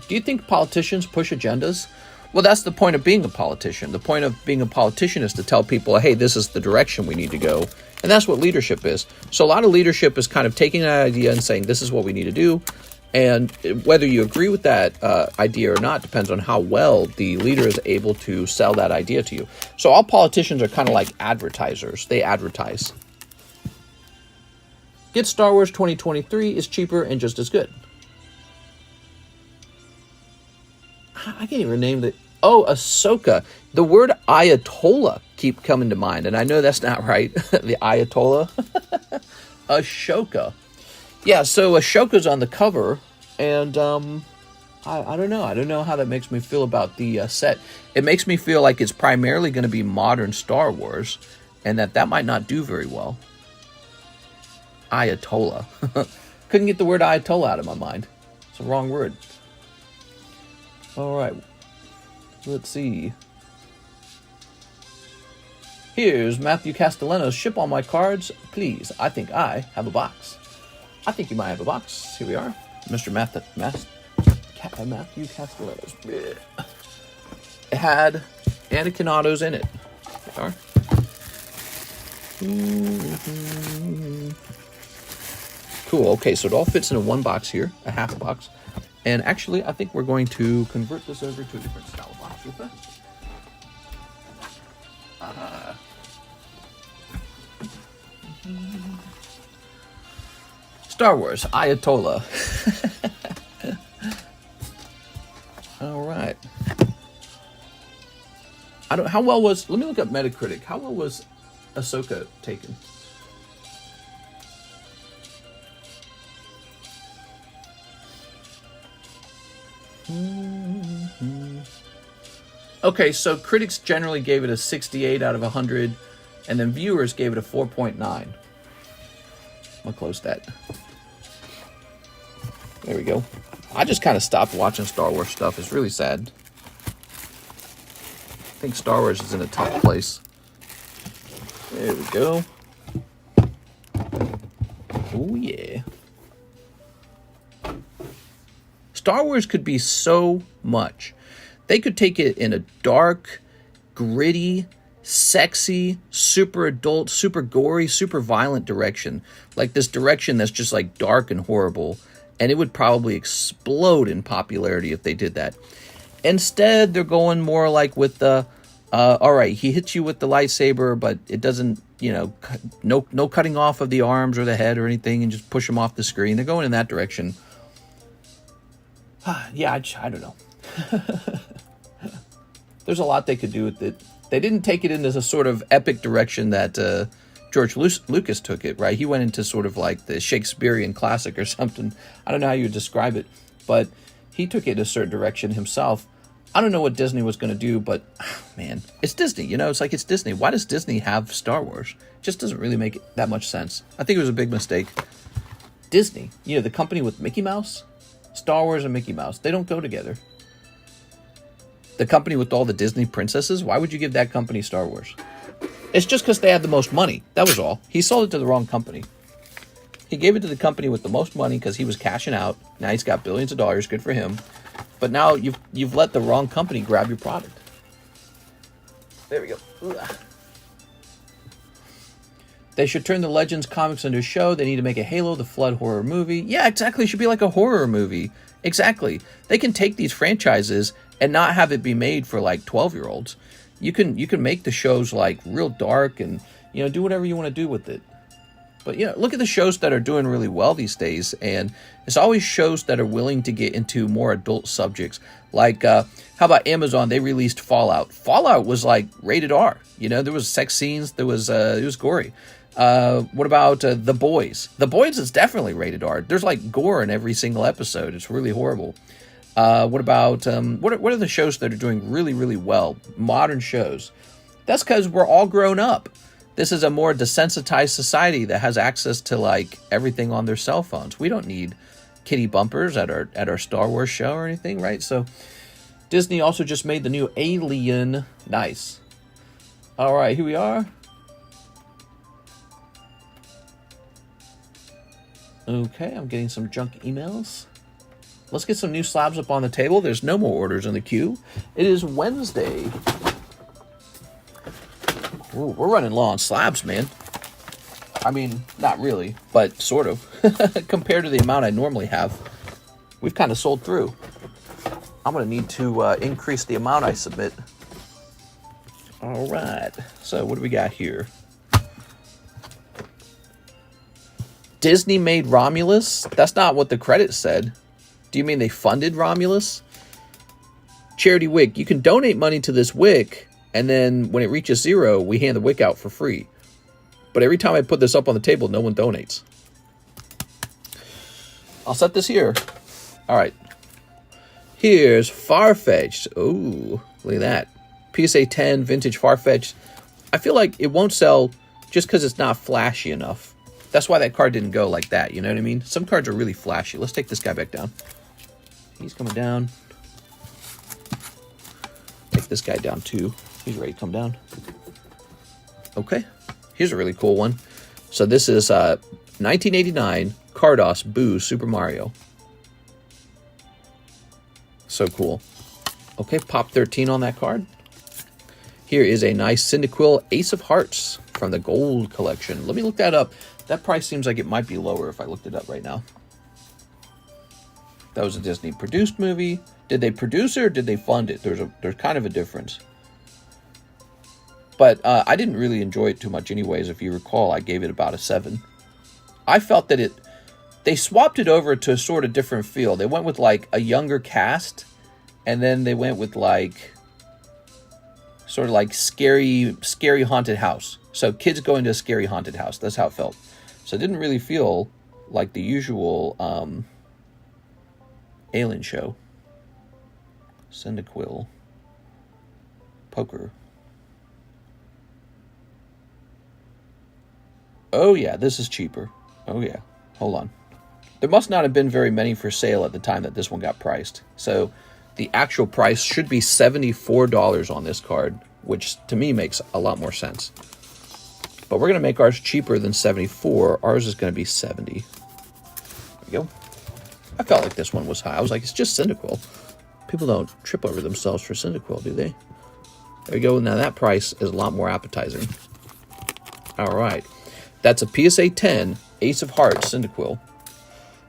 you think politicians push agendas? Well, that's the point of being a politician. The point of being a politician is to tell people, hey, this is the direction we need to go. And that's what leadership is. So a lot of leadership is kind of taking an idea and saying, this is what we need to do. And whether you agree with that idea or not depends on how well the leader is able to sell that idea to you. So all politicians are kind of like advertisers. They advertise. Get Star Wars 2023 is cheaper and just as good. I can't even name the... Oh, Ahsoka. The word Ayatollah keep coming to mind, and I know that's not right. The Ayatollah. Ashoka. Yeah, so Ashoka's on the cover, and I don't know. I don't know how that makes me feel about the set. It makes me feel like it's primarily going to be modern Star Wars, and that might not do very well. Ayatollah. Couldn't get the word Ayatollah out of my mind. It's the wrong word. All right. Let's see. Here's Matthew Castellanos. Ship all my cards, please. I think I have a box. I think you might have a box. Here we are. Mr. Matthew Castellanos. It had Anakin autos in it. They are. Cool. Okay, so it all fits into one box here, a half box. And actually, I think we're going to convert this over to a different style box with that. Star Wars Ayatollah. All right. How well was, let me look up Metacritic. How well was Ahsoka taken? Okay, so critics generally gave it a 68 out of 100, and then viewers gave it a 4.9. I'm gonna close that. There we go. I just kind of stopped watching Star Wars stuff. It's really sad. I think Star Wars is in a tough place. There we go. Oh, yeah. Star Wars could be so much. They could take it in a dark, gritty, sexy, super adult, super gory, super violent direction. Like this direction that's just like dark and horrible. And it would probably explode in popularity if they did that. Instead, they're going more like with the, all right, he hits you with the lightsaber, but it doesn't, you know, no cutting off of the arms or the head or anything, and just push him off the screen. They're going in that direction. Yeah, I don't know. There's a lot they could do with it. They didn't take it into a sort of epic direction that George Lucas took it, right? He went into sort of like the Shakespearean classic or something. I don't know how you would describe it, but he took it in a certain direction himself. I don't know what Disney was going to do, but man, it's Disney, you know? It's like, it's Disney. Why does Disney have Star Wars? It just doesn't really make that much sense. I think it was a big mistake. Disney, you know, the company with Mickey Mouse, Star Wars and Mickey Mouse, they don't go together. The company with all the Disney princesses, why would you give that company Star Wars? It's just because they had the most money. That was all. He sold it to the wrong company. He gave it to the company with the most money because he was cashing out. Now he's got billions of dollars. Good for him. But now you've let the wrong company grab your product. There we go. Ugh. They should turn the Legends comics into a show. They need to make a Halo the Flood horror movie. Yeah, exactly. It should be like a horror movie. Exactly. They can take these franchises and not have it be made for like 12-year-olds. You can make the shows like real dark and, you know, do whatever you want to do with it. But, you know, look at the shows that are doing really well these days. And it's always shows that are willing to get into more adult subjects. Like, how about Amazon? They released Fallout. Fallout was like rated R. You know, there was sex scenes. There was, it was gory. What about The Boys? The Boys is definitely rated R. There's like gore in every single episode. It's really horrible. What about, what are the shows that are doing really, really well? Modern shows. That's because we're all grown up. This is a more desensitized society that has access to like everything on their cell phones. We don't need kitty bumpers at our Star Wars show or anything, right? So Disney also just made the new Alien. Nice. All right, here we are. Okay, I'm getting some junk emails. Let's get some new slabs up on the table. There's no more orders in the queue. It is Wednesday. Ooh, we're running low on slabs, man. I mean, not really, but sort of. Compared to the amount I normally have, we've kind of sold through. I'm going to need to increase the amount I submit. All right. So what do we got here? Disney made Romulus? That's not what the credits said. Do you mean they funded Romulus? Charity Wick. You can donate money to this Wick, and then when it reaches 0, we hand the Wick out for free. But every time I put this up on the table, no one donates. I'll set this here. All right. Here's Farfetch'd. Ooh, look at that. PSA 10 vintage Farfetch'd. I feel like it won't sell just because it's not flashy enough. That's why that card didn't go like that, you know what I mean? Some cards are really flashy. Let's take this guy back down. He's coming down. Take this guy down too. He's ready to come down. Okay. Here's a really cool one. So this is 1989 Carddass Super Mario. So cool. Okay, pop 13 on that card. Here is a nice Cyndaquil Ace of Hearts from the Gold Collection. Let me look that up. That price seems like it might be lower if I looked it up right now. That was a Disney-produced movie. Did they produce it or did they fund it? There's kind of a difference. But I didn't really enjoy it too much anyways. If you recall, I gave it about a 7. I felt that they swapped it over to a sort of different feel. They went with like a younger cast, and then they went with like sort of like scary haunted house. So kids going to a scary haunted house. That's how it felt. So it didn't really feel like the usual Alien show. Cyndaquil. Poker. Oh yeah, this is cheaper. Oh yeah, hold on. There must not have been very many for sale at the time that this one got priced. So the actual price should be $74 on this card, which to me makes a lot more sense. But we're going to make ours cheaper than 74. Ours is going to be 70. There we go. I felt like this one was high. I was like, it's just Cyndaquil. People don't trip over themselves for Cyndaquil, do they? There we go. Now that price is a lot more appetizing. All right. That's a PSA 10 Ace of Hearts Cyndaquil.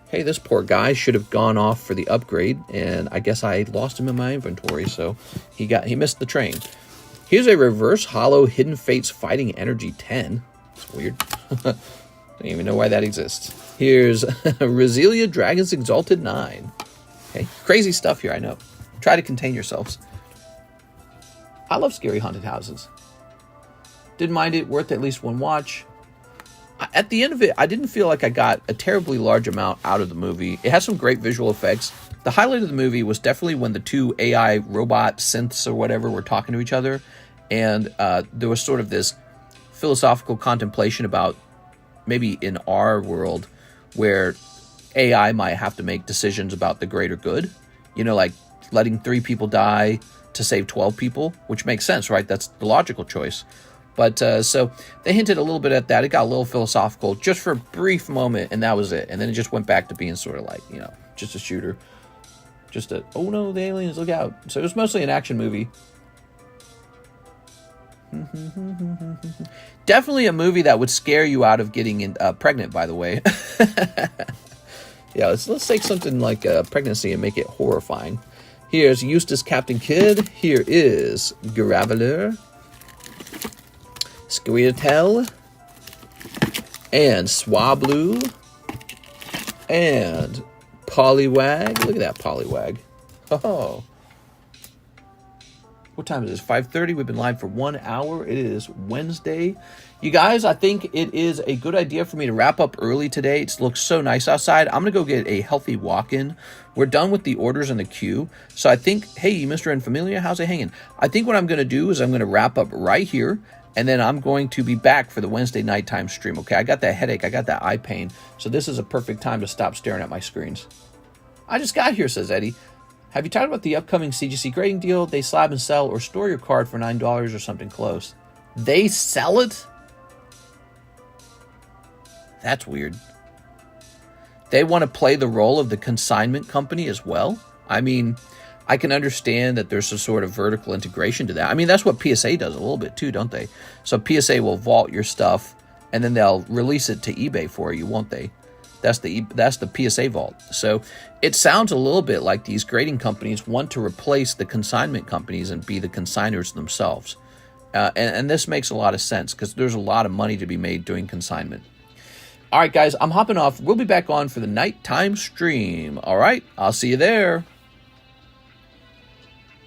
Hey, this poor guy should have gone off for the upgrade, and I guess I lost him in my inventory, so he missed the train. Here's a reverse holo Hidden Fates Fighting Energy 10. It's weird. Don't even know why that exists. Here's Rezelia Dragon's Exalted 9. Okay, crazy stuff here, I know. Try to contain yourselves. I love scary haunted houses. Didn't mind it, worth at least one watch. At the end of it, I didn't feel like I got a terribly large amount out of the movie. It has some great visual effects. The highlight of the movie was definitely when the two AI robot synths or whatever were talking to each other. And there was sort of this philosophical contemplation about maybe in our world where AI might have to make decisions about the greater good. You know, like letting 3 people die to save 12 people, which makes sense, right? That's the logical choice. But so they hinted a little bit at that. It got a little philosophical just for a brief moment, and that was it. And then it just went back to being sort of like, you know, just a shooter. Just a, oh no, the aliens, look out. So it was mostly an action movie. Definitely a movie that would scare you out of getting pregnant, by the way. Yeah, let's take something like pregnancy and make it horrifying. Here's Eustace Captain Kidd. Here is Graveler. Squirtle, and Swablu, and Poliwag. Look at that Poliwag. Oh. What time is this? 5:30. We've been live for 1 hour. It is Wednesday. You guys, I think it is a good idea for me to wrap up early today. It looks so nice outside. I'm going to go get a healthy walk-in. We're done with the orders in the queue. So I think, hey, Mr. Unfamiliar, how's it hanging? I think what I'm going to do is I'm going to wrap up right here. And then I'm going to be back for the Wednesday nighttime stream, okay? I got that headache. I got that eye pain. So this is a perfect time to stop staring at my screens. I just got here, says Eddie. Have you talked about the upcoming CGC grading deal? They slab and sell or store your card for $9 or something close. They sell it? That's weird. They want to play the role of the consignment company as well? I mean, I can understand that there's some sort of vertical integration to that. I mean, that's what PSA does a little bit too, don't they? So PSA will vault your stuff, and then they'll release it to eBay for you, won't they? That's the PSA vault. So it sounds a little bit like these grading companies want to replace the consignment companies and be the consigners themselves. And this makes a lot of sense because there's a lot of money to be made doing consignment. All right, guys, I'm hopping off. We'll be back on for the nighttime stream. All right, I'll see you there.